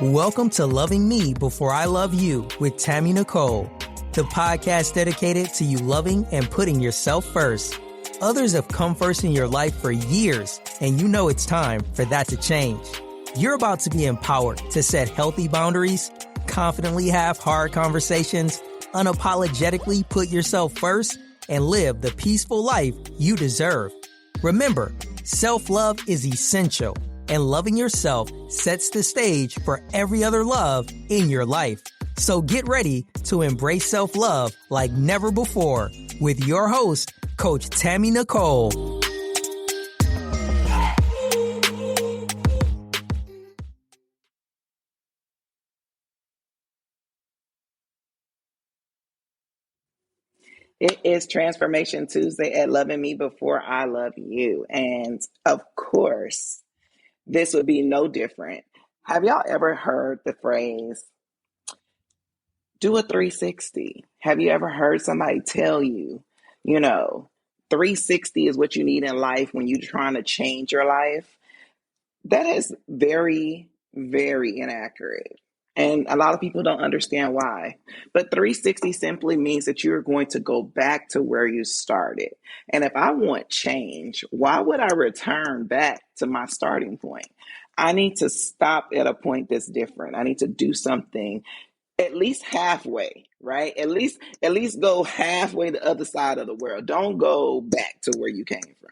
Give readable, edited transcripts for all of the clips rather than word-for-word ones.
Welcome to Loving Me Before I Love You with Tammy Nicole, the podcast dedicated to you loving and putting yourself first. Others have come first in your life for years, and you know it's time for that to change. You're about to be empowered to set healthy boundaries, confidently have hard conversations, unapologetically put yourself first, and live the peaceful life you deserve. Remember, self-love is essential, and loving yourself sets the stage for every other love in your life. So get ready to embrace self-love like never before with your host, Coach Tammy Nicole. It is Transformation Tuesday at Loving Me Before I Love You. And of course, this would be no different. Have y'all ever heard the phrase, do a 360? Have you ever heard somebody tell you, 360 is what you need in life when you're trying to change your life? That is very, very inaccurate. And a lot of people don't understand why. But 360 simply means that you're going to go back to where you started. And if I want change, why would I return back to my starting point? I need to stop at a point that's different. I need to do something at least halfway, right? At least go halfway the other side of the world. Don't go back to where you came from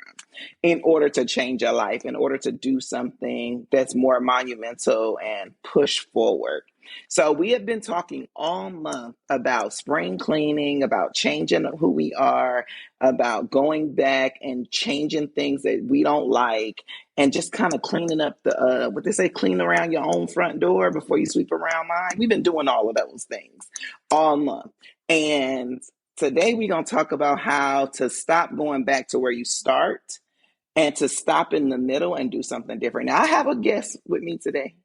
in order to change your life, in order to do something that's more monumental and push forward. So we have been talking all month about spring cleaning, about changing who we are, about going back and changing things that we don't like, and just kind of cleaning up the, what they say, clean around your own front door before you sweep around mine. We've been doing all of those things all month. And today we're going to talk about how to stop going back to where you start and to stop in the middle and do something different. Now, I have a guest with me today,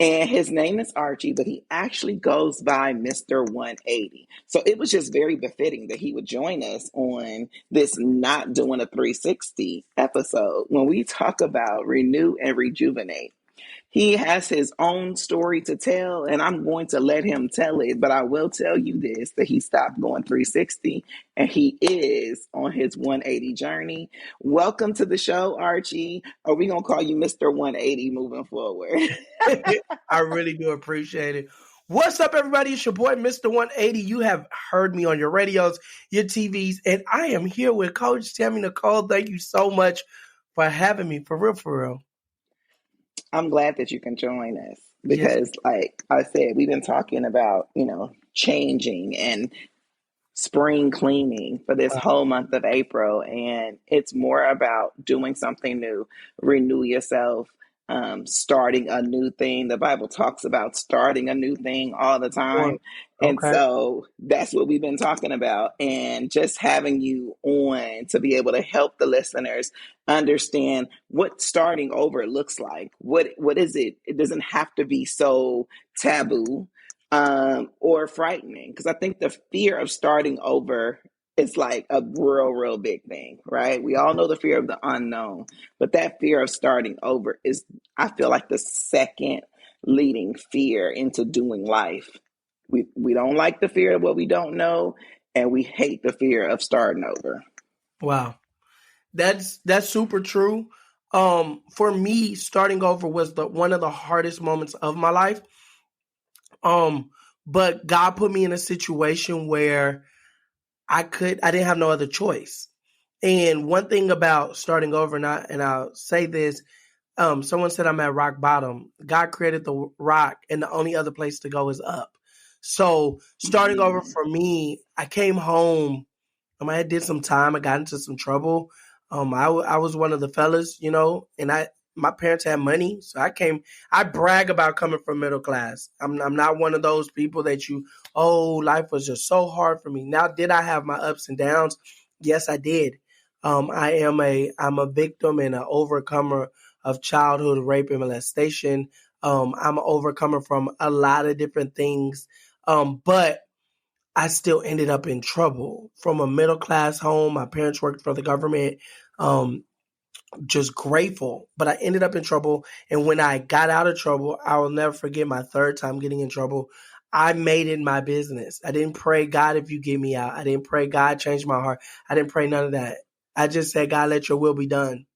and his name is Archie, but he actually goes by Mr. 180. So it was just very befitting that he would join us on this Not Doing a 360 episode when we talk about renew and rejuvenate. He has his own story to tell, and I'm going to let him tell it. But I will tell you this, that he stopped going 360, and he is on his 180 journey. Welcome to the show, Archie. Are we going to call you Mr. 180 moving forward? I really do appreciate it. What's up, everybody? It's your boy, Mr. 180. You have heard me on your radios, your TVs, and I am here with Coach Tammy Nicole. Thank you so much for having me, for real, for real. I'm glad that you can join us because, like I said, we've been talking about, changing and spring cleaning for this whole month of April. And it's more about doing something new, renew yourself, starting a new thing. The Bible talks about starting a new thing all the time. And so that's what we've been talking about. And just having you on to be able to help the listeners understand what starting over looks like. What is it? It doesn't have to be so taboo or frightening, because I think the fear of starting over is like a real big thing, right? We all know the fear of the unknown, but that fear of starting over is, I feel like, the second leading fear into doing life. We don't like the fear of what we don't know, and we hate the fear of starting over. Wow. That's super true. For me, starting over was one of the hardest moments of my life. But God put me in a situation where I didn't have no other choice. And one thing about starting over, and I'll say this, someone said I'm at rock bottom. God created the rock, and the only other place to go is up. So starting over for me, I came home. I did some time. I got into some trouble. I was one of the fellas, and my parents had money. So I brag about coming from middle class. I'm not one of those people that life was just so hard for me. Now, did I have my ups and downs? Yes, I did. I'm a victim and an overcomer of childhood rape and molestation. I'm an overcomer from a lot of different things. But I still ended up in trouble. From a middle class home, my parents worked for the government. just grateful. But I ended up in trouble. And when I got out of trouble, I will never forget my third time getting in trouble. I made it my business. I didn't pray, God, if you get me out. I didn't pray, God, change my heart. I didn't pray none of that. I just said, God, let your will be done.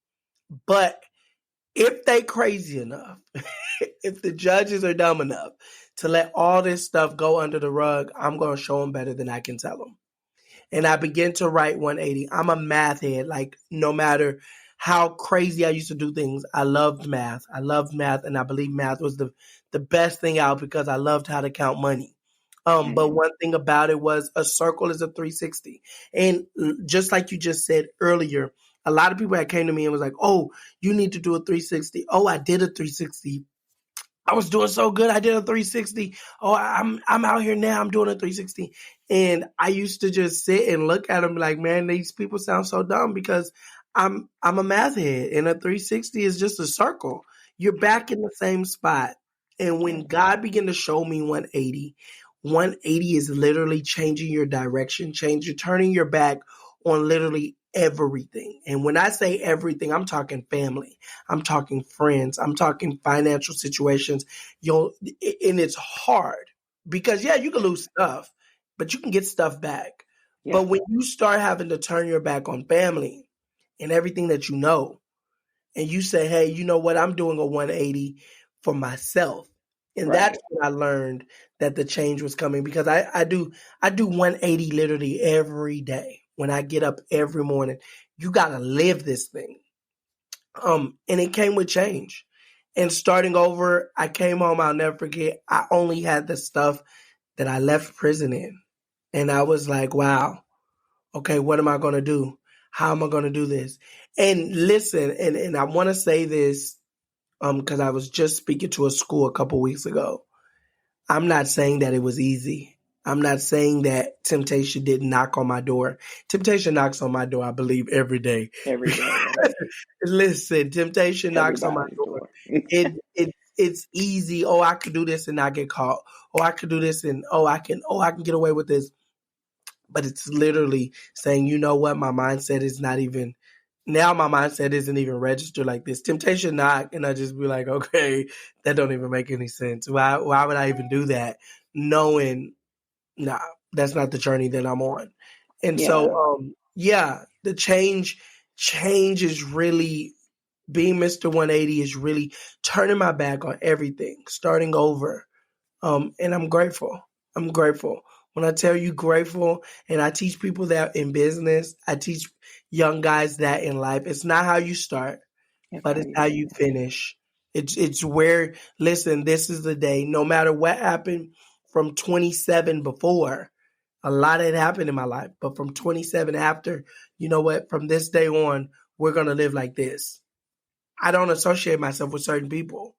But if they crazy enough, if the judges are dumb enough to let all this stuff go under the rug, I'm going to show them better than I can tell them. And I began to write 180. I'm a math head. Like, no matter how crazy I used to do things, I loved math. I loved math, and I believe math was the best thing out because I loved how to count money. But one thing about it was a circle is a 360. And just like you just said earlier, a lot of people that came to me and was like, oh, you need to do a 360. Oh, I did a 360. I was doing so good. I did a 360. Oh, I'm out here now. I'm doing a 360. And I used to just sit and look at them like, man, these people sound so dumb because I'm a math head and a 360 is just a circle. You're back in the same spot. And when God began to show me 180, 180 is literally changing your direction, turning your back on literally everything. And when I say everything, I'm talking family, I'm talking friends, I'm talking financial situations. And it's hard because, yeah, you can lose stuff, but you can get stuff back. Yeah. But when you start having to turn your back on family and everything that you know, and you say, hey, you know what, I'm doing a 180 for myself. And that's when I learned that the change was coming because I do 180 literally every day. When I get up every morning, you got to live this thing. And it came with change. And starting over, I came home, I'll never forget, I only had the stuff that I left prison in. And I was like, wow, okay, what am I going to do? How am I going to do this? And listen, and I want to say this because I was just speaking to a school a couple weeks ago. I'm not saying that it was easy. I'm not saying that temptation didn't knock on my door. Temptation knocks on my door, I believe, every day. Every day. Right? Listen, temptation knocks on my door. It's easy. Oh, I could do this and not get caught. Oh, I could do this and I can get away with this. But it's literally saying, you know what, my mindset is not even. Now my mindset isn't even registered like this. Temptation knock, and I just be like, okay, that don't even make any sense. Why would I even do that? Knowing, nah, that's not the journey that I'm on. And so, the change is really, being Mr. 180 is really turning my back on everything, starting over. And I'm grateful. I'm grateful. When I tell you grateful, and I teach people that in business, I teach young guys that in life, it's not how you start, but it's how you finish. It's where, listen, this is the day. No matter what happened from 27 before, a lot had happened in my life, but from 27 after, you know what? From this day on, we're going to live like this. I don't associate myself with certain people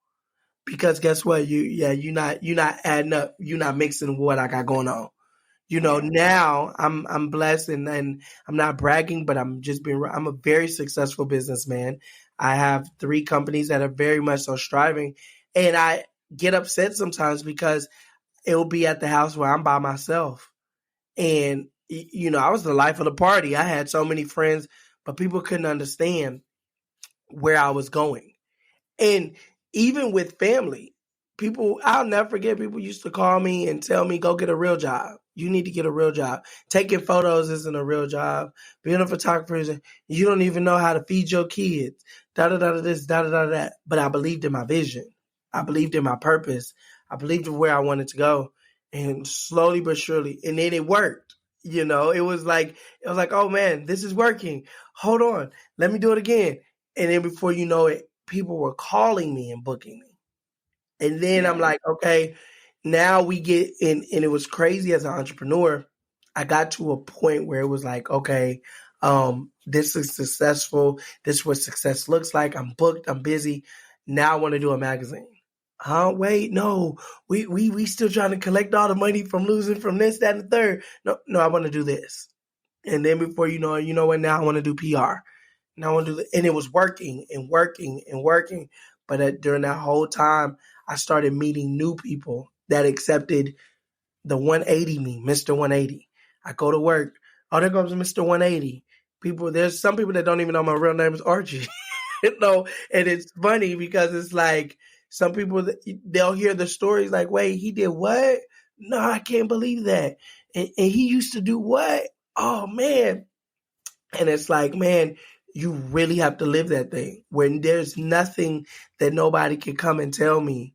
because guess what? You're not adding up. You're not mixing what I got going on. You know, now I'm blessed and I'm not bragging, but I'm a very successful businessman. I have 3 companies that are very much so striving, and I get upset sometimes because it will be at the house where I'm by myself. And, you know, I was the life of the party. I had so many friends, but people couldn't understand where I was going. And even with family, I'll never forget, people used to call me and tell me, go get a real job. You need to get a real job. Taking photos isn't a real job. Being a photographer isn't. You don't even know how to feed your kids. Da-da-da-da this, da-da-da-da that. But I believed in my vision. I believed in my purpose. I believed in where I wanted to go. And slowly but surely, and then it worked. You know, it was like, oh man, this is working. Hold on. Let me do it again. And then before you know it, people were calling me and booking me. And then I'm like, okay, now we get in. And it was crazy as an entrepreneur. I got to a point where it was like, okay, this is successful. This is what success looks like. I'm booked. I'm busy. Now I want to do a magazine. Wait, no, we still trying to collect all the money from losing from this, that, and the third. No, I want to do this. And then before you know what, now I want to do PR. Now I want to do and it was working and working and working. But during that whole time, I started meeting new people that accepted the 180 me, Mr. 180. I go to work. Oh, there comes Mr. 180. There's some people that don't even know my real name is Archie. No, and it's funny because it's like some people, they'll hear the stories like, wait, he did what? No, I can't believe that. And he used to do what? Oh man. And it's like, man, you really have to live that thing when there's nothing that nobody can come and tell me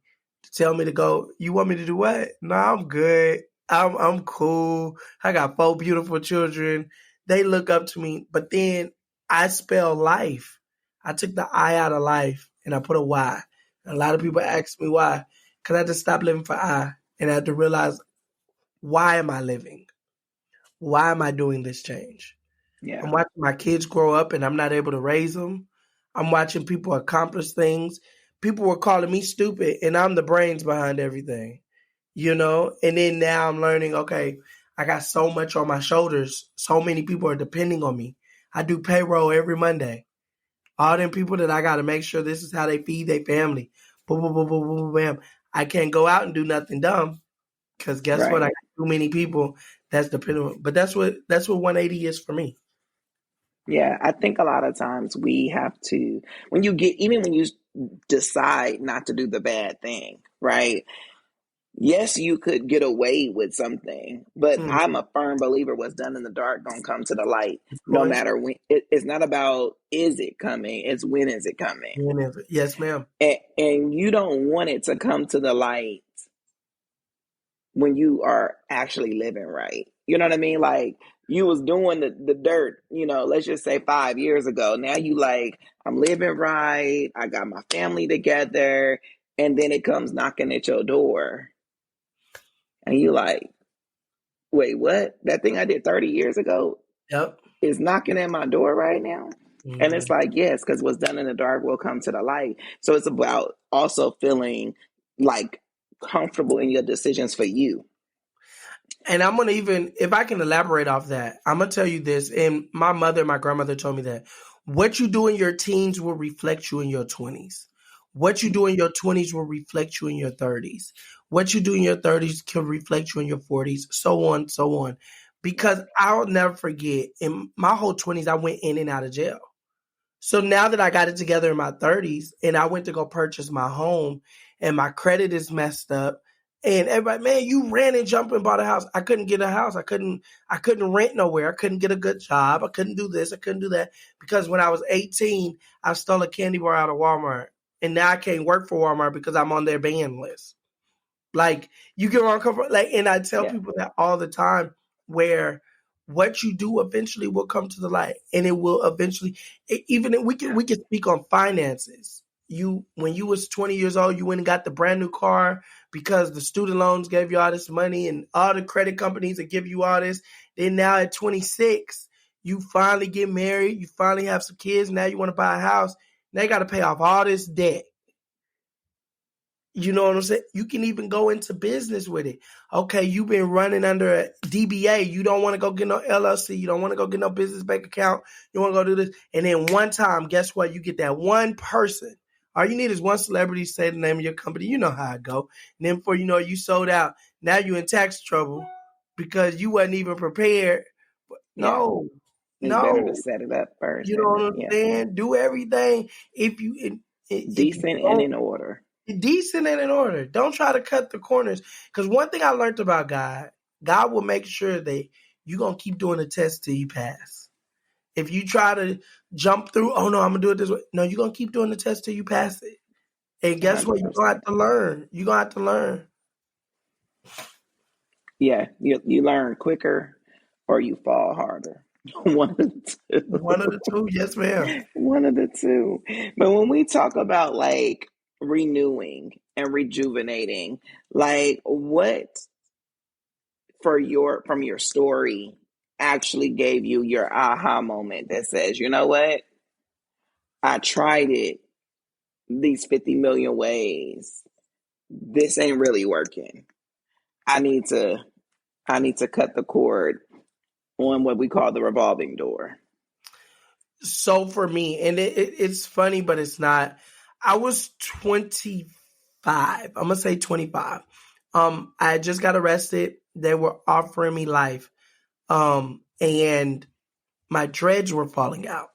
to go. You want me to do what? No, I'm good. I'm cool. I got 4 beautiful children. They look up to me. But then I spell life. I took the I out of life and I put a Y. A lot of people ask me why. Because I had to stop living for I and I had to realize, why am I living? Why am I doing this change? Yeah. I'm watching my kids grow up and I'm not able to raise them. I'm watching people accomplish things. People were calling me stupid and I'm the brains behind everything, you know? And then now I'm learning, okay, I got so much on my shoulders. So many people are depending on me. I do payroll every Monday. All them people that I got to make sure this is how they feed their family. Boom, boom, boom, boom, boom, boom, bam. I can't go out and do nothing dumb because guess what? I Right. got too many people that's dependent on. But that's what 180 is for me. Yeah, I think a lot of times we have to, even when you decide not to do the bad thing, right? Yes, you could get away with something, but Mm, I'm a firm believer what's done in the dark gonna come to the light, of no course. matter when. It's not about is it coming, it's when is it coming. Yes, ma'am. And you don't want it to come to the light when you are actually living right. You know what I mean? Like you was doing the dirt, let's just say 5 years ago. Now you like, I'm living right. I got my family together. And then it comes knocking at your door. And you like, wait, what? That thing I did 30 years ago Yep. is knocking at my door right now? And it's Hmm. like, yes, because what's done in the dark will come to the light. So it's about also feeling like comfortable in your decisions for you. And I'm gonna even, if I can elaborate off that, I'm gonna tell you this. And my mother, and my grandmother told me that what you do in your teens will reflect you in your 20s. What you do in your 20s will reflect you in your 30s. What you do in your 30s can reflect you in your 40s, so on, so on. Because I'll never forget, in my whole 20s, I went in and out of jail. So now that I got it together in my 30s and I went to go purchase my home and my credit is messed up and everybody, man, you ran and jumped and bought a house. I couldn't get a house. I couldn't rent nowhere. I couldn't get a good job. I couldn't do this. I couldn't do that because when I was 18, I stole a candy bar out of Walmart and now I can't work for Walmart because I'm on their ban list. Like you get where I'm coming from. Like, and I tell Yeah. people that all the time, where what you do eventually will come to the light, and it will eventually. Even if we can speak on finances. You when you was 20 years old, you went and got the brand new car because the student loans gave you all this money, and all the credit companies that give you all this. Then now at 26, you finally get married, you finally have some kids. Now you want to buy a house. Now you got to pay off all this debt. You know what I'm saying? You can even go into business with it. Okay, you've been running under a DBA. You don't want to go get no LLC. You don't want to go get no business bank account. You want to go do this. And then one time, guess what? You get that one person. All you need is one celebrity to say the name of your company. You know how it go. And then before you know it, you sold out. Now you in tax trouble because you wasn't even prepared. Yeah. No, It's better to no. set it up first You know what and I'm yeah, saying? Do everything. If you decent and don't, in order. decent and in order. Don't try to cut the corners. Because one thing I learned about God will make sure that you're going to keep doing the test till you pass. If you try to jump through, oh no, I'm going to do it this way. No, you're going to keep doing the test till you pass it. And guess what? You're going to 100%. have to learn. You're going to have to learn. Yeah, you learn quicker or you fall harder. One of the One of the two. Yes, ma'am. two. One of the two. But when we talk about like renewing and rejuvenating, like what from your story actually gave you your aha moment that says, you know what? I tried it these 50 million ways. This ain't really working. I need to cut the cord on what we call the revolving door. So for me, and it's funny, but it's not. I was 25. I'm gonna say 25. I had just got arrested. They were offering me life. And my dreads were falling out.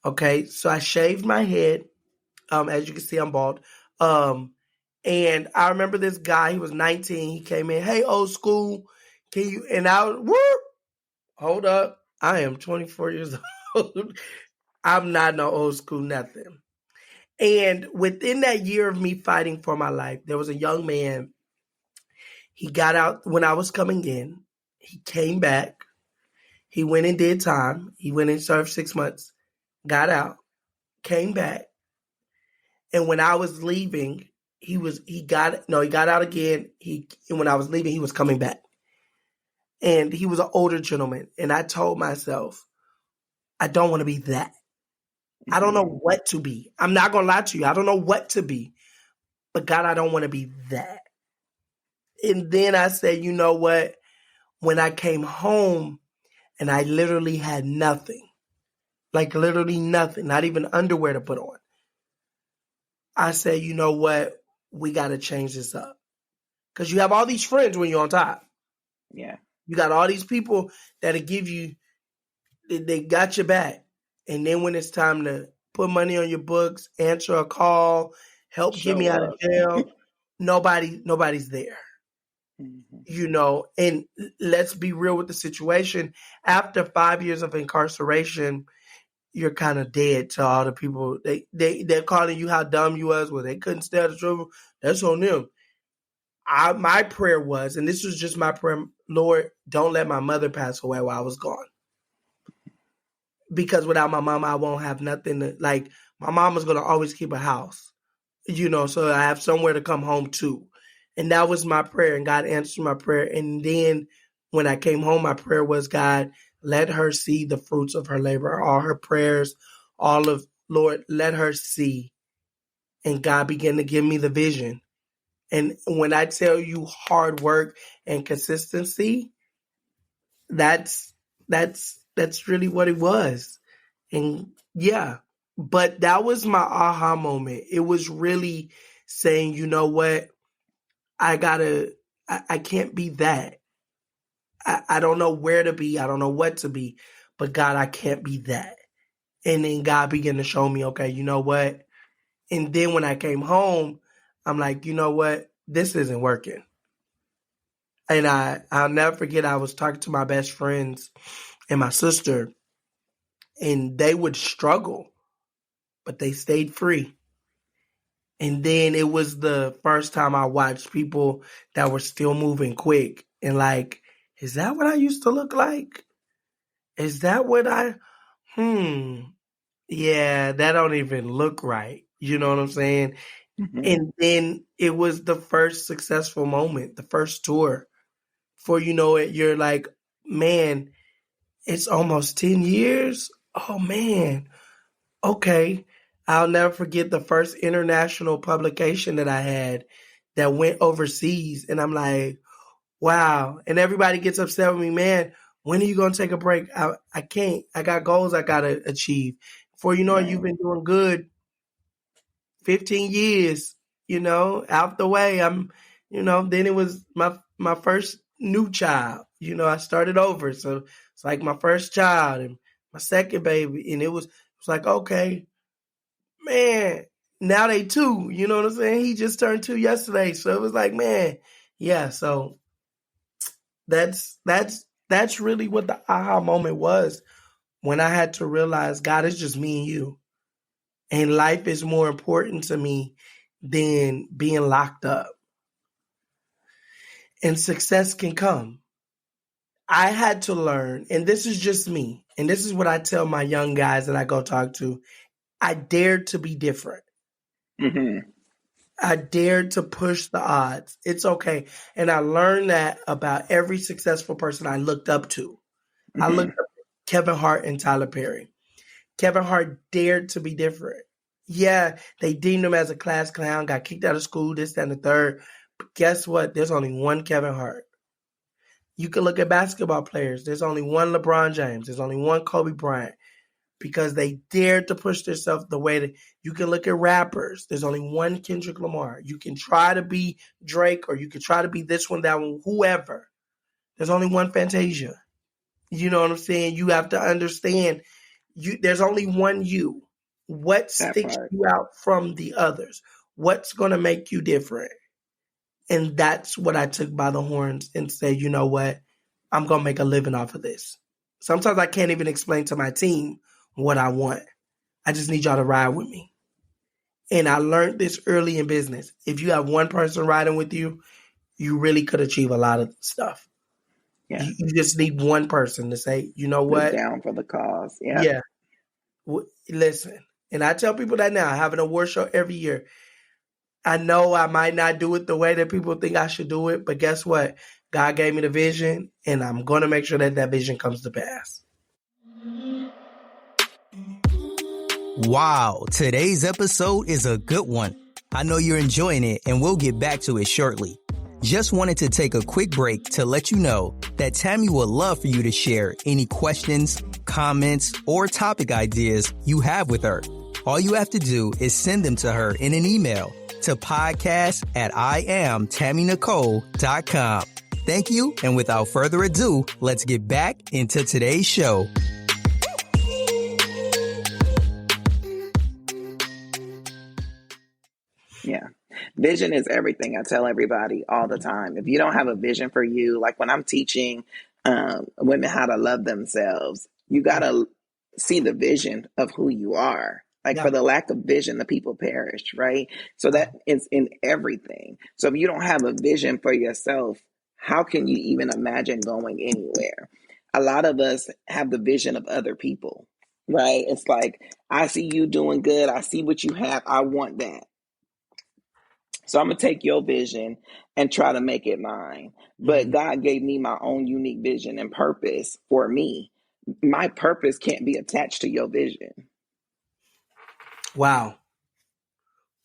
Okay, so I shaved my head. As you can see, I'm bald. And I remember this guy. He was 19. He came in. Hey, old school, can you? And I whoop. Hold up. I am 24 years old. I'm not no old school nothing. And within that year of me fighting for my life, there was a young man. He got out when I was coming in. He came back. He went and did time. He went and served 6 months. Got out. Came back. And when I was leaving, he got out again. And when I was leaving, he was coming back. And he was an older gentleman. And I told myself, I don't want to be that. I don't know what to be. I'm not going to lie to you. I don't know what to be. But God, I don't want to be that. And then I said, you know what? When I came home and I literally had nothing, like literally nothing, not even underwear to put on, I said, you know what? We got to change this up. Because you have all these friends when you're on top. Yeah. You got all these people that'll give you, they got your back. And then when it's time to put money on your books, answer a call, help get me out of jail, nobody's there. You know, and let's be real with the situation. After 5 years of incarceration, you're kind of dead to all the people. They're calling you how dumb you was. Well, they couldn't stay the truth. That's on them. My prayer was, and this was just my prayer, Lord, don't let my mother pass away while I was gone. Because without my mom, I won't have nothing to, like, my mom was going to always keep a house, you know, so I have somewhere to come home to. And that was my prayer, and God answered my prayer. And then when I came home, my prayer was, God, let her see the fruits of her labor, all her prayers, Lord, let her see. And God began to give me the vision. And when I tell you hard work and consistency, that's really what it was. And yeah, but that was my aha moment. It was really saying, you know what? I can't be that. I don't know where to be. I don't know what to be, but God, I can't be that. And then God began to show me, okay, you know what? And then when I came home, I'm like, you know what? This isn't working. And I'll never forget, I was talking to my best friends and my sister, and they would struggle, but they stayed free. And then it was the first time I watched people that were still moving quick. And like, is that what I used to look like? Is that what yeah, that don't even look right. You know what I'm saying? Mm-hmm. And then it was the first successful moment, the first tour. Before you know it, you're like, man, it's almost 10 years. Oh, man. Okay. I'll never forget the first international publication that I had that went overseas. And I'm like, wow. And everybody gets upset with me, man. When are you going to take a break? I can't. I got goals I got to achieve. Before you know it, you've been doing good 15 years, you know, out the way. Then it was my first new child. You know, I started over. So it's like my first child and my second baby. And it was like, okay, man, now they two, you know what I'm saying? He just turned 2 yesterday. So it was like, man, yeah. So that's really what the aha moment was, when I had to realize, God, it's just me and you. And life is more important to me than being locked up. And success can come. I had to learn, and this is just me, and this is what I tell my young guys that I go talk to. I dared to be different. Mm-hmm. I dared to push the odds. It's okay. And I learned that about every successful person I looked up to. Mm-hmm. I looked up to Kevin Hart and Tyler Perry. Kevin Hart dared to be different. Yeah, they deemed him as a class clown, got kicked out of school, this, that, and the third. But guess what? There's only one Kevin Hart. You can look at basketball players. There's only one LeBron James. There's only one Kobe Bryant, because they dared to push themselves the way that you can look at rappers. There's only one Kendrick Lamar. You can try to be Drake, or you can try to be this one, that one, whoever. There's only one Fantasia. You know what I'm saying? You have to understand, there's only one you. What That sticks part. you out from the others? What's going to make you different? And that's what I took by the horns and said, you know what? I'm going to make a living off of this. Sometimes I can't even explain to my team what I want. I just need y'all to ride with me. And I learned this early in business. If you have one person riding with you, you really could achieve a lot of stuff. Yeah. You just need one person to say, you know Who's what? down for the cause. Yeah. Yeah. Listen. And I tell people that now. I have an award show every year. I know I might not do it the way that people think I should do it, but guess what? God gave me the vision, and I'm going to make sure that that vision comes to pass. Wow, today's episode is a good one. I know you're enjoying it, and we'll get back to it shortly. Just wanted to take a quick break to let you know that Tammy would love for you to share any questions, comments, or topic ideas you have with her. All you have to do is send them to her in an email to podcast@IamTammyNicole.com. Thank you, and without further ado, let's get back into today's show. Yeah. Vision is everything. I tell everybody all the time. If you don't have a vision for you, like when I'm teaching women how to love themselves, you got to see the vision of who you are. Like for the lack of vision, the people perish, right? So that is in everything. So if you don't have a vision for yourself, how can you even imagine going anywhere? A lot of us have the vision of other people, right? It's like, I see you doing good. I see what you have. I want that. So I'm going to take your vision and try to make it mine. But God gave me my own unique vision and purpose for me. My purpose can't be attached to your vision. Wow.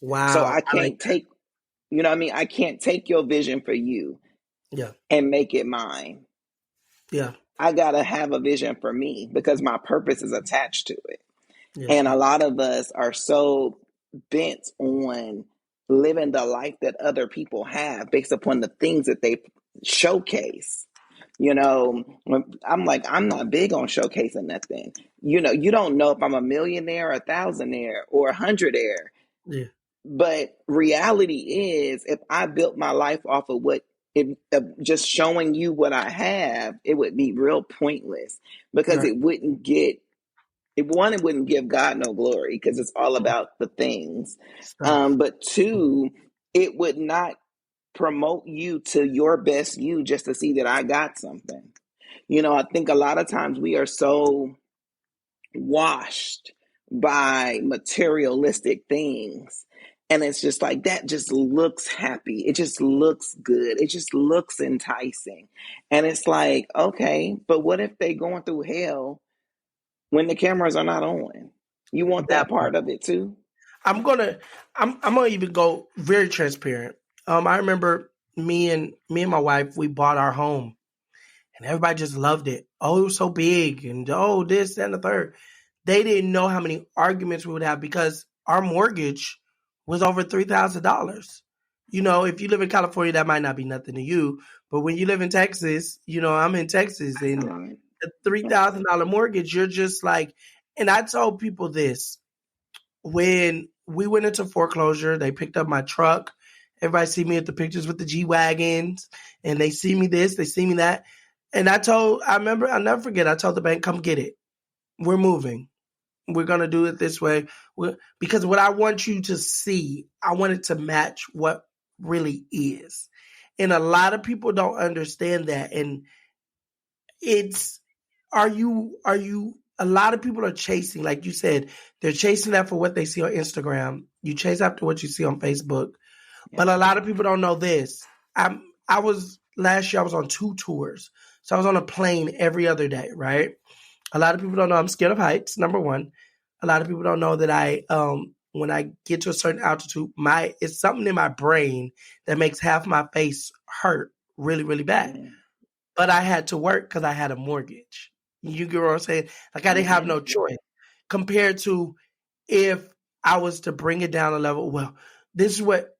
So I can't take, you know what I mean? I can't take your vision for you and make it mine. Yeah. I got to have a vision for me because my purpose is attached to it. Yes, and a lot of us are so bent on living the life that other people have based upon the things that they showcase. You know, I'm like, I'm not big on showcasing nothing. You know, you don't know if I'm a millionaire, a thousandaire, or a hundredaire. Yeah. But reality is, if I built my life off of just showing you what I have, it would be real pointless because it wouldn't give God no glory because it's all about the things. But two, it would not promote you to your best you just to see that I got something. You know, I think a lot of times we are so washed by materialistic things. And it's just like, that just looks happy. It just looks good. It just looks enticing. And it's like, okay, but what if they going through hell when the cameras are not on? You want that part of it too? I'm gonna even go very transparent. I remember me and my wife, we bought our home and everybody just loved it. Oh, it was so big and oh, this, that, and the third. They didn't know how many arguments we would have because our mortgage was over $3,000. You know, if you live in California, that might not be nothing to you. But when you live in Texas, you know, I'm in Texas and a $3,000 mortgage, you're just like, and I told people this, when we went into foreclosure, they picked up my truck. Everybody see me at the pictures with the G-Wagons and they see me this, they see me that. And I'll never forget, I told the bank, come get it. We're moving. We're going to do it this way. Because what I want you to see, I want it to match what really is. And a lot of people don't understand that. And a lot of people are chasing, like you said, they're chasing that for what they see on Instagram. You chase after what you see on Facebook. Yeah. But a lot of people don't know this. Last year I was on 2 tours. So I was on a plane every other day, right? A lot of people don't know I'm scared of heights, number one. A lot of people don't know that when I get to a certain altitude, it's something in my brain that makes half my face hurt really, really bad. Mm-hmm. But I had to work because I had a mortgage. You get what I'm saying? Like I didn't have no choice compared to if I was to bring it down a level. Well,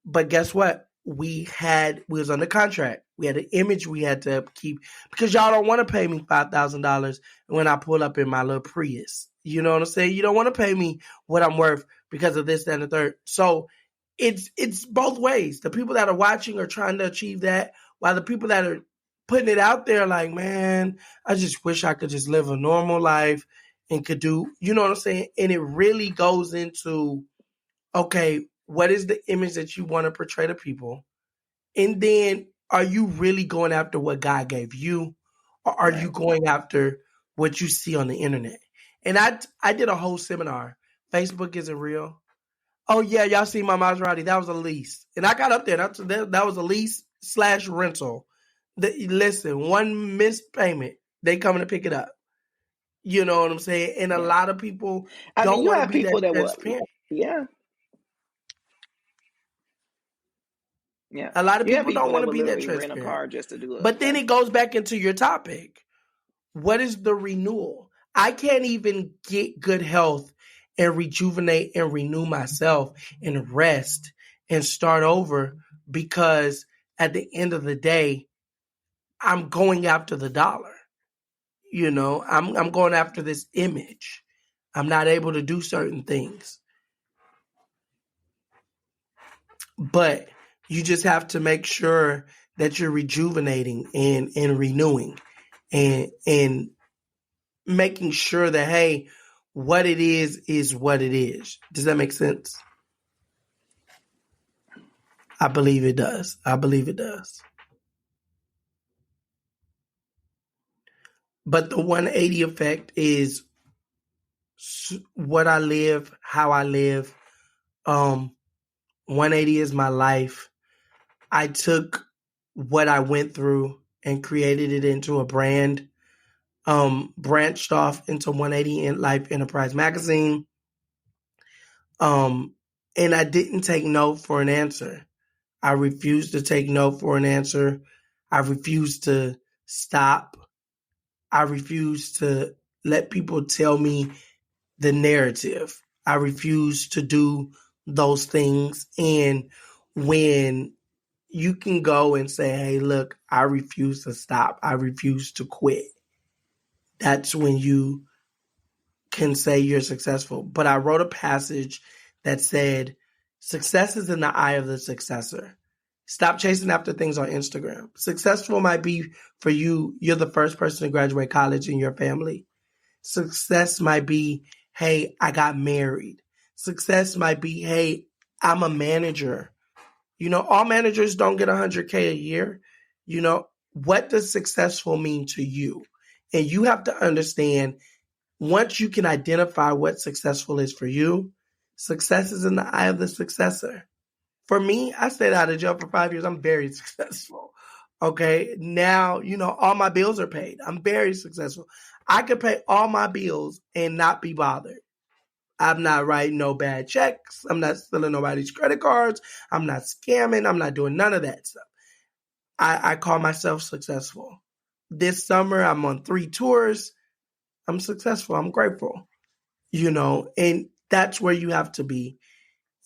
but guess what? We was under contract. We had an image we had to keep because y'all don't want to pay me $5,000 when I pull up in my little Prius. You know what I'm saying? You don't want to pay me what I'm worth because of this, that, and the third. So it's both ways. The people that are watching are trying to achieve that, while the people that are putting it out there like, man, I just wish I could just live a normal life and could do, you know what I'm saying? And it really goes into, okay, what is the image that you want to portray to people? And then are you really going after what God gave you? Or are you going after what you see on the internet? And I did a whole seminar. Facebook isn't real. Oh yeah, y'all see my Maserati? That was a lease, and I got up there. That was a lease / rental. Listen, one missed payment, they coming to pick it up. You know what I'm saying? And a lot of people I mean, don't you want to have be that people that will, transparent. yeah. A lot of You have people don't people want that to will be that literally rent a transparent. car just to do it. But then it goes back into your topic. What is the renewal? I can't even get good health and rejuvenate and renew myself and rest and start over because at the end of the day, I'm going after the dollar. You know, I'm going after this image. I'm not able to do certain things. But you just have to make sure that you're rejuvenating and renewing and making sure that, hey, what it is what it is. Does that make sense? I believe it does. I believe it does. But the 180 effect is what I live, how I live. 180 is my life. I took what I went through and created it into a brand. Branched off into 180 in Life Enterprise Magazine. And I didn't take no for an answer. I refused to take no for an answer. I refused to stop. I refused to let people tell me the narrative. I refused to do those things. And when you can go and say, hey, look, I refuse to stop. I refuse to quit. That's when you can say you're successful. But I wrote a passage that said, success is in the eye of the successor. Stop chasing after things on Instagram. Successful might be for you, you're the first person to graduate college in your family. Success might be, hey, I got married. Success might be, hey, I'm a manager. You know, all managers don't get 100K a year. You know, what does successful mean to you? And you have to understand, once you can identify what successful is for you, success is in the eye of the successor. For me, I stayed out of jail for 5 years. I'm very successful. Okay. Now, you know, all my bills are paid. I'm very successful. I could pay all my bills and not be bothered. I'm not writing no bad checks. I'm not stealing nobody's credit cards. I'm not scamming. I'm not doing none of that stuff. I call myself successful. This summer, I'm on 3 tours. I'm successful. I'm grateful, you know, and that's where you have to be.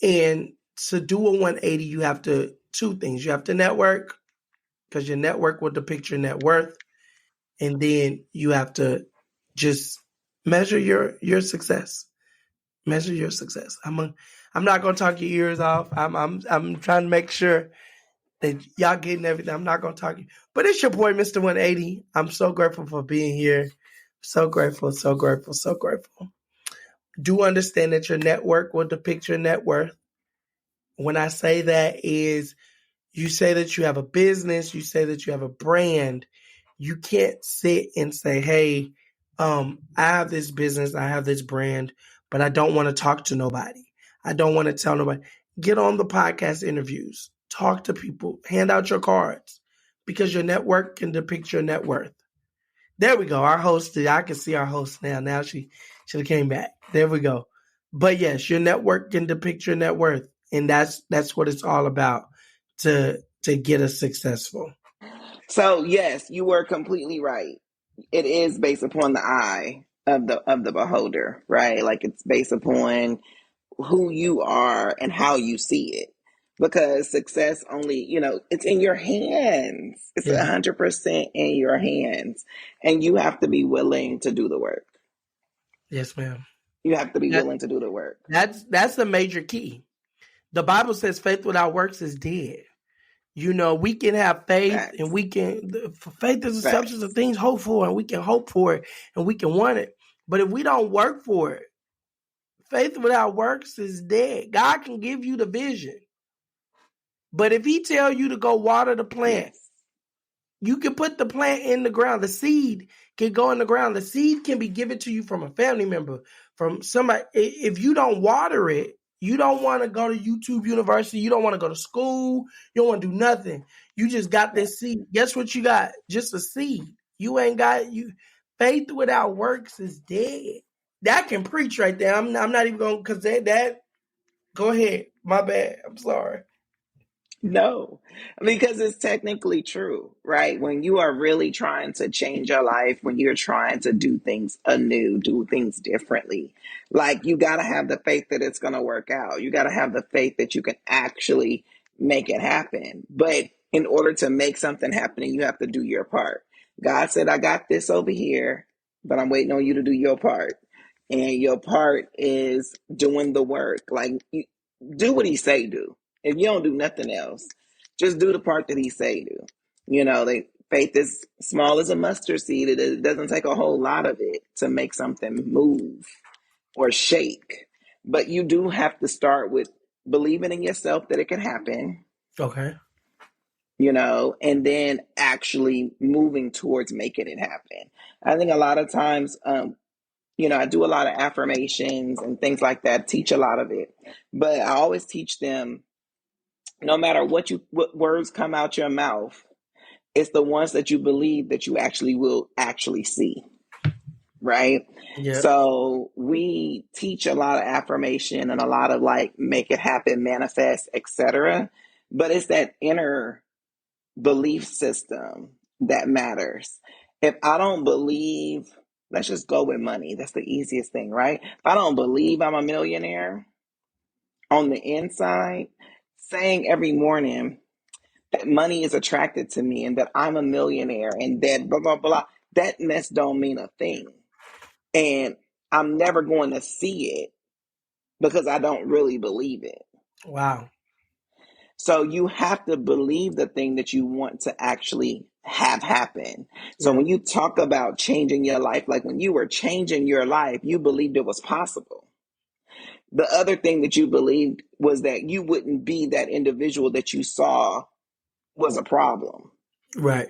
And to do a 180, you have to, 2 things. You have to network, because your network will depict your net worth. And then you have to just measure your success. Measure your success. I'm not gonna talk your ears off. I'm trying to make sure that y'all getting everything. I'm not gonna talk you, but it's your boy, Mr. 180. I'm so grateful for being here. So grateful, so grateful, so grateful. Do understand that your network will depict your net worth. When I say that is, you say that you have a business, you say that you have a brand. You can't sit and say, hey, I have this business, I have this brand, but I don't want to talk to nobody. I don't want to tell nobody. Get on the podcast interviews, talk to people, hand out your cards, because your network can depict your net worth. There we go. Our host, I can see our host now. Now she should have came back. There we go. But yes, your network can depict your net worth. And that's what it's all about to get us successful. So yes, you were completely right. It is based upon the eye of the beholder, right? Like, it's based upon who you are and how you see it. Because success only, you know, it's in your hands. It's Yeah. 100% in your hands. And you have to be willing to do the work. Yes, ma'am. You have to be That, willing to do the work. that's the major key. The Bible says faith without works is dead. You know, we can have faith and Facts. faith is the substance of Facts. things hoped for, and we can hope for it and we can want it. But if we don't work for it, faith without works is dead. God can give you the vision. But if he tell you to go water the plant, Yes. you can put the plant in the ground. The seed can go in the ground. The seed can be given to you from a family member, from somebody. If you don't water it, you don't want to go to YouTube University. You don't want to go to school. You don't want to do nothing. You just got Yeah. this seed. Guess what you got? Just a seed. You ain't got you. Faith without works is dead. That can preach right there. I'm not even going because that. Go ahead. My bad. I'm sorry. No, because it's technically true, right? When you are really trying to change your life, when you're trying to do things anew, do things differently, like you got to have the faith that it's going to work out. You got to have the faith that you can actually make it happen. But in order to make something happen, you have to do your part. God said, I got this over here, but I'm waiting on you to do your part. And your part is doing the work. Like, you, do what he say do. If you don't do nothing else, just do the part that he say do. You know, faith is small as a mustard seed. It doesn't take a whole lot of it to make something move or shake. But you do have to start with believing in yourself that it can happen, Okay. you know, and then actually moving towards making it happen. I think a lot of times, you know, I do a lot of affirmations and things like that, teach a lot of it. But I always teach them, no matter what words come out your mouth, it's the ones that you believe that you actually will actually see, right? Yeah. So we teach a lot of affirmation and a lot of like make it happen, manifest, etc. But it's that inner belief system that matters. If I don't believe, let's just go with money. That's the easiest thing, right? If I don't believe I'm a millionaire on the inside, saying every morning that money is attracted to me and that I'm a millionaire and that blah, blah, blah, that mess don't mean a thing. And I'm never going to see it because I don't really believe it. Wow. So you have to believe the thing that you want to actually have happen. So Yeah. when you talk about changing your life, like when you were changing your life, you believed it was possible. The other thing that you believed was that you wouldn't be that individual that you saw was a problem. Right.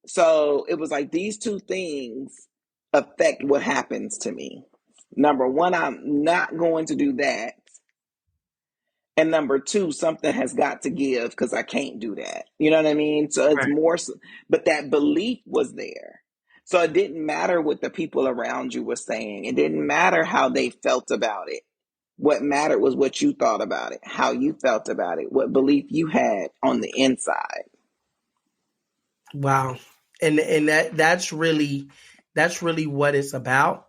So it was like these two things affect what happens to me. Number one, I'm not going to do that. And number two, something has got to give because I can't do that. You know what I mean? So it's Right. more, but that belief was there. So it didn't matter what the people around you were saying. It didn't matter how they felt about it. What mattered was what you thought about it, how you felt about it, what belief you had on the inside. Wow. And that's really what it's about,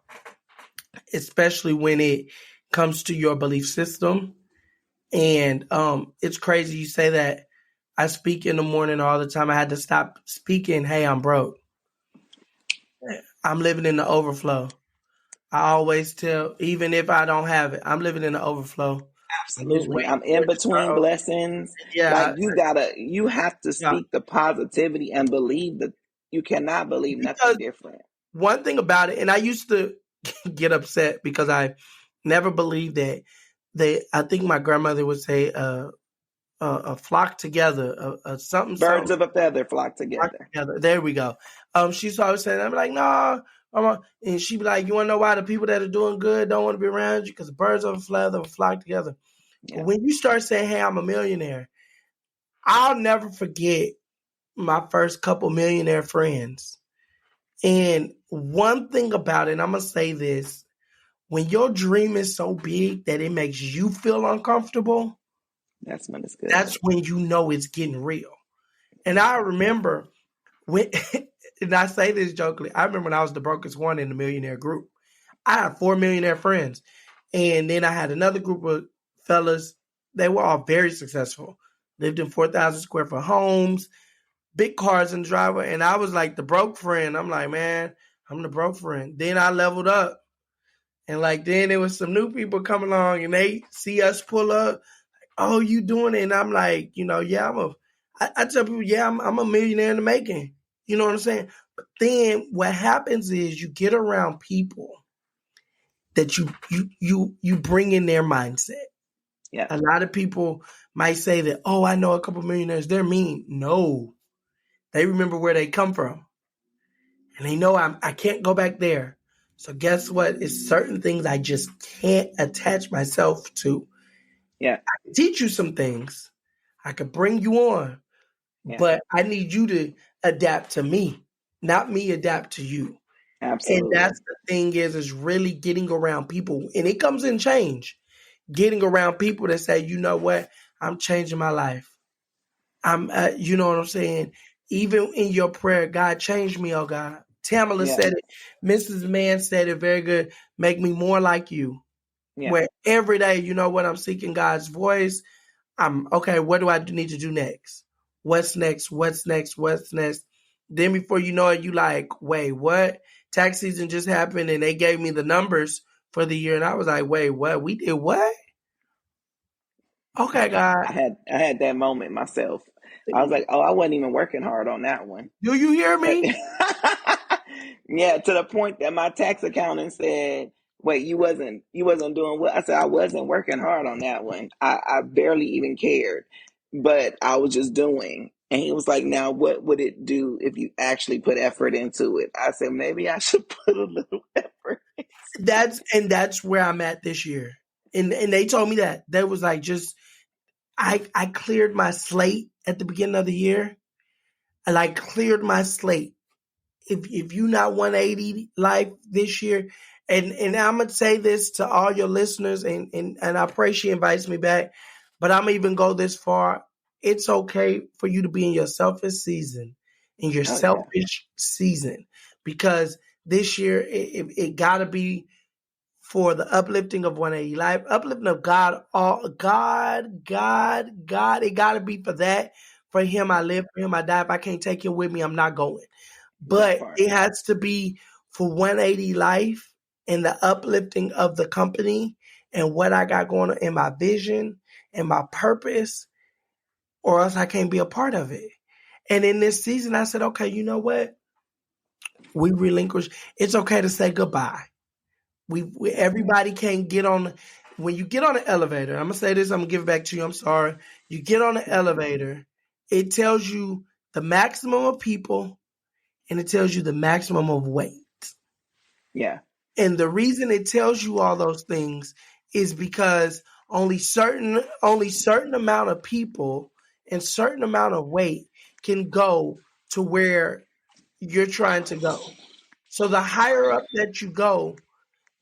especially when it comes to your belief system. And it's crazy you say that. I speak in the morning all the time. I had to stop speaking, hey, I'm broke. I'm living in the overflow. I always tell, even if I don't have it, I'm living in the overflow. I'm just Absolutely. waiting I'm for in it to start between over. blessings. Like Yeah. you have to Yeah. speak the positivity and believe that you cannot believe Because nothing different. one thing about it, and I used to get upset because I never believed that I think my grandmother would say, a flock together, something, Birds something, of a feather flock flock together. together. There we go. She's always saying, I'm like, nah, and she'd be like, you want to know why the people that are doing good don't want to be around you? Because birds of a feather flock together. But Yeah. when you start saying, hey, I'm a millionaire, I'll never forget my first couple millionaire friends. And one thing about it, and I'm going to say this, when your dream is so big that it makes you feel uncomfortable, That's when it's good. that's when you know it's getting real. And I remember when, and I say this jokingly, I remember when I was the brokest one in the millionaire group. I had 4 millionaire friends. And then I had another group of fellas. They were all very successful. Lived in 4,000 square foot homes, big cars in the driveway. And I was like the broke friend. I'm like, man, I'm the broke friend. Then I leveled up. And like then there was some new people coming along and they see us pull up, oh, you doing it? And I'm like, yeah, I tell people, yeah, I'm a millionaire in the making. You know what I'm saying? But then what happens is you get around people that you bring in their mindset. Yeah. A lot of people might say that, oh, I know a couple millionaires, they're mean. No, they remember where they come from. And they know I can't go back there. So guess what? It's certain things I just can't attach myself to. Yeah. I can teach you some things. I could bring you on. Yeah. But I need you to adapt to me, not me adapt to you. And Absolutely. that's the thing is really getting around people. And it comes in change. Getting around people that say, you know what? I'm changing my life. You know what I'm saying? Even in your prayer, God, change me, oh God. Tamala Yeah. said it. Mrs. Mann said it very good. Make me more like you. Yeah. Where every day, you know what? I'm seeking God's voice. I'm okay. What do I need to do next? What's next? What's next? What's next? Then before you know it, you like, wait, what? Tax season just happened and they gave me the numbers for the year. And I was like, wait, what? We did what? Okay, God. I had that moment myself. I was like, oh, I wasn't even working hard on that one. Do you hear me? Yeah, to the point that my tax accountant said, wait, you wasn't doing what? I said, I wasn't working hard on that one. I barely even cared, but I was just doing. And he was like, now what would it do if you actually put effort into it? I said, maybe I should put a little effort. That's where I'm at this year. And they told me that. They was like I cleared my slate at the beginning of the year. I like cleared my slate. If you not 180 life this year, and I'm gonna say this to all your listeners, and I pray she invites me back, but I'm gonna even go this far. It's okay for you to be in your selfish season, season, because this year it gotta be for the uplifting of 180 life, uplifting of God, God. It gotta be for that. For him, I live. For him, I die. If I can't take him with me, I'm not going. But it has to be for 180 life and the uplifting of the company and what I got going on in my vision and my purpose, or else I can't be a part of it. And in this season, I said, okay, you know what? We relinquish. It's okay to say goodbye. Everybody can't get on. When you get on the elevator, I'm gonna say this. I'm gonna give it back to you. I'm sorry. You get on the elevator. It tells you the maximum of people, and it tells you the maximum of weight. Yeah. And the reason it tells you all those things is because only certain amount of people and certain amount of weight can go to where you're trying to go. So the higher up that you go,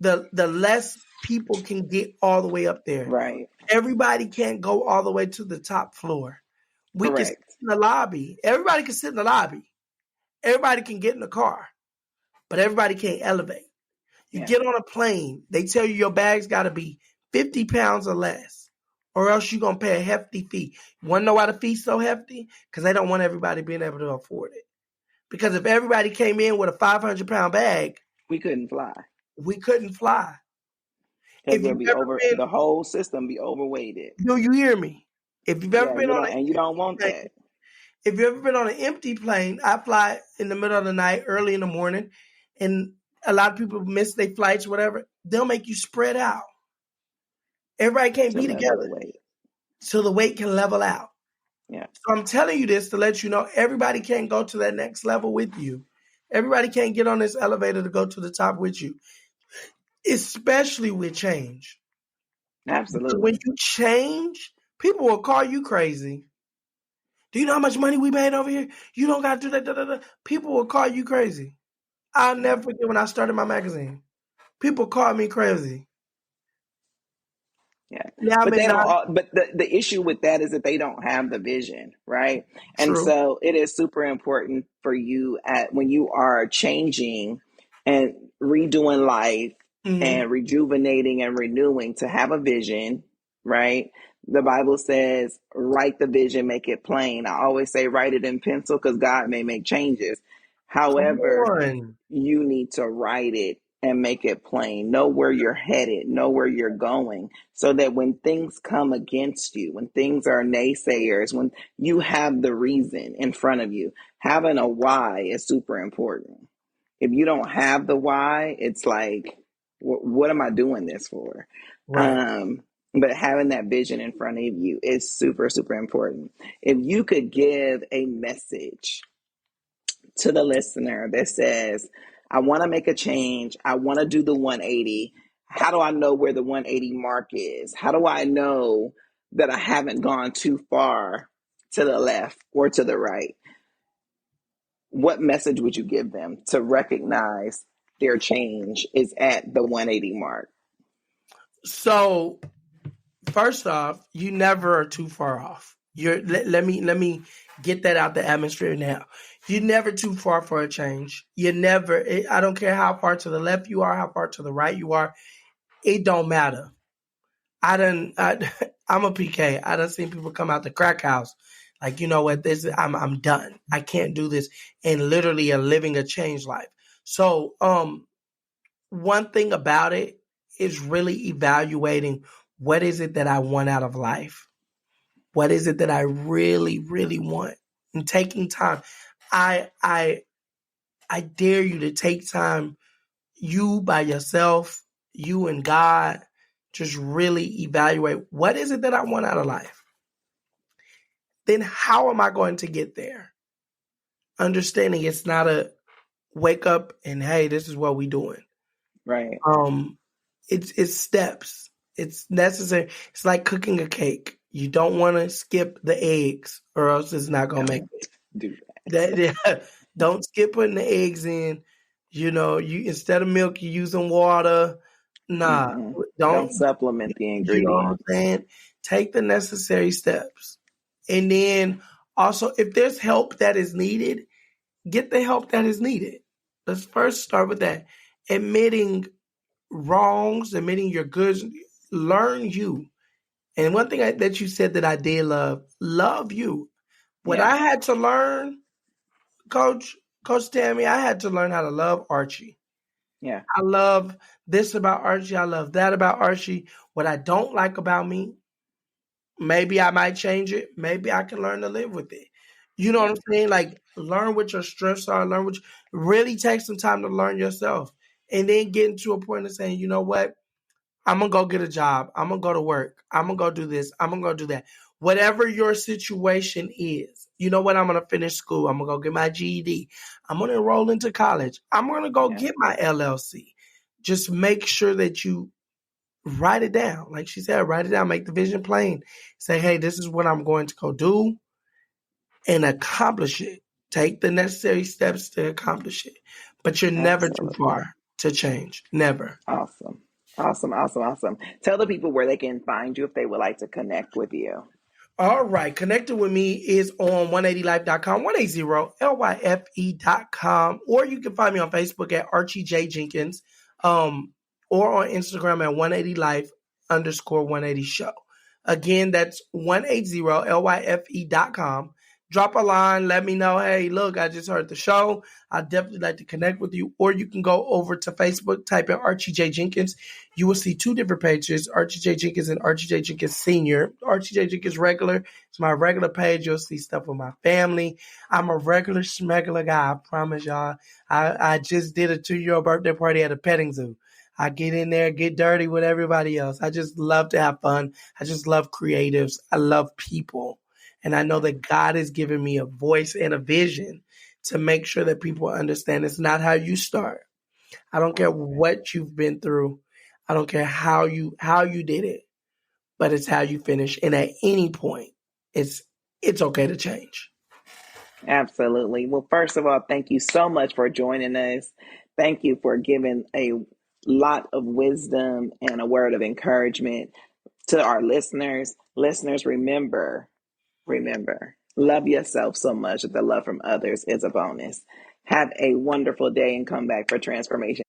the less people can get all the way up there. Right. Everybody can't go all the way to the top floor. We can sit in the lobby. Everybody can sit in the lobby. Everybody can get in the car, but everybody can't elevate. You get on a plane, they tell you your bag's got to be 50 pounds or less, or else you're going to pay a hefty fee. You want to know why the fee's so hefty? Because they don't want everybody being able to afford it. Because if everybody came in with a 500-pound bag, we couldn't fly. If you'll be the whole system be overweighted. Do you hear me? If you've ever been you don't want that. If you've ever been on an empty plane, I fly in the middle of the night, early in the morning, and a lot of people miss their flights, whatever. They'll make you spread out. Everybody can't be together, so the weight can level out. Yeah. So I'm telling you this to let you know everybody can't go to that next level with you. Everybody can't get on this elevator to go to the top with you, especially with change. Absolutely. Because when you change, people will call you crazy. Do you know how much money we made over here? You don't got to do that. Da, da, da. People will call you crazy. I'll never forget when I started my magazine. People called me crazy. Yeah. But the issue with that is that they don't have the vision, right? True. And so it is super important for you when you are changing and redoing life and rejuvenating and renewing to have a vision, right? The Bible says, write the vision, make it plain. I always say, write it in pencil because God may make changes. However, you need to write it and make it plain. Know where you're headed, know where you're going, so that when things come against you, when things are naysayers, when you have the reason in front of you, having a why is super important. If you don't have the why, it's like, what am I doing this for? Right. But having that vision in front of you is super, super important. If you could give a message to the listener that says, I want to make a change, I want to do the 180. How do I know where the 180 mark is? How do I know that I haven't gone too far to the left or to the right? What message would you give them to recognize their change is at the 180 mark? So first off, you never are too far off. Let me get that out the atmosphere now. You're never too far for a change. I don't care how far to the left you are, how far to the right you are. It don't matter. I'm a PK. I done seen people come out the crack house. Like, you know what, I'm done. I can't do this. And literally are living a changed life. So, one thing about it is really evaluating what is it that I want out of life? What is it that I really, really want? And taking time. I dare you to take time, you by yourself, you and God, just really evaluate what is it that I want out of life? Then how am I going to get there? Understanding it's not a wake up and hey, this is what we doing. Right. It's steps. It's necessary. It's like cooking a cake. You don't want to skip the eggs or else it's not going to make it. Do that. Don't skip putting the eggs in. You know, you instead of milk, you're using water. Nah, don't supplement the ingredients. You know what I'm saying? Take the necessary steps. And then also, if there's help that is needed, get the help that is needed. Let's first start with that. Admitting wrongs, admitting your goods, learn you. And one thing that you said that I did love you. What I had to learn, Coach Tammy, I had to learn how to love Archie. Yeah. I love this about Archie. I love that about Archie. What I don't like about me, maybe I might change it. Maybe I can learn to live with it. You know what I'm saying? Like, learn what your strengths are. Really take some time to learn yourself. And then getting to a point of saying, you know what? I'm going to go get a job. I'm going to go to work. I'm going to go do this. I'm going to go do that. Whatever your situation is, you know what? I'm going to finish school. I'm going to go get my GED. I'm going to enroll into college. I'm going to go get my LLC. Just make sure that you write it down. Like she said, write it down. Make the vision plain. Say, hey, this is what I'm going to go do and accomplish it. Take the necessary steps to accomplish it. But you're never too far to change. Never. Awesome. Tell the people where they can find you if they would like to connect with you. All right. Connecting with me is on 180life.com, 180lyfe.com, or you can find me on Facebook at Archie J. Jenkins, or on Instagram at 180life_180 show. Again, that's 180lyfe.com. Drop a line. Let me know, hey, look, I just heard the show. I'd definitely like to connect with you. Or you can go over to Facebook, type in Archie J. Jenkins. You will see two different pages, Archie J. Jenkins and Archie J. Jenkins Senior. Archie J. Jenkins regular. It's my regular page. You'll see stuff with my family. I'm a regular schmegular guy. I promise y'all. I just did a 2-year-old birthday party at a petting zoo. I get in there, get dirty with everybody else. I just love to have fun. I just love creatives. I love people. And I know that God has given me a voice and a vision to make sure that people understand it's not how you start. I don't care what you've been through. I don't care how you did it, but it's how you finish. And at any point, it's okay to change. Absolutely. Well, first of all, thank you so much for joining us. Thank you for giving a lot of wisdom and a word of encouragement to our listeners. Listeners, remember, love yourself so much that the love from others is a bonus. Have a wonderful day and come back for transformation.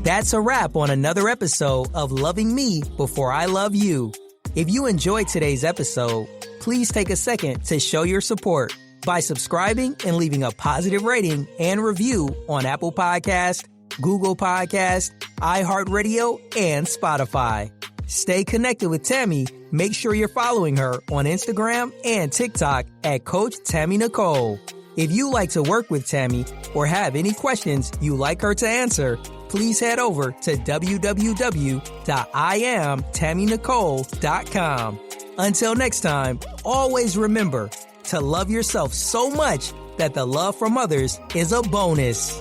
That's a wrap on another episode of Loving Me Before I Love You. If you enjoyed today's episode, please take a second to show your support. by subscribing and leaving a positive rating and review on Apple Podcasts, Google Podcasts, iHeartRadio, and Spotify. Stay connected with Tammy. Make sure you're following her on Instagram and TikTok at Coach Tammy Nicole. If you like to work with Tammy or have any questions you'd like her to answer, please head over to www.IamTammyNicole.com. Until next time, always remember to love yourself so much that the love from others is a bonus.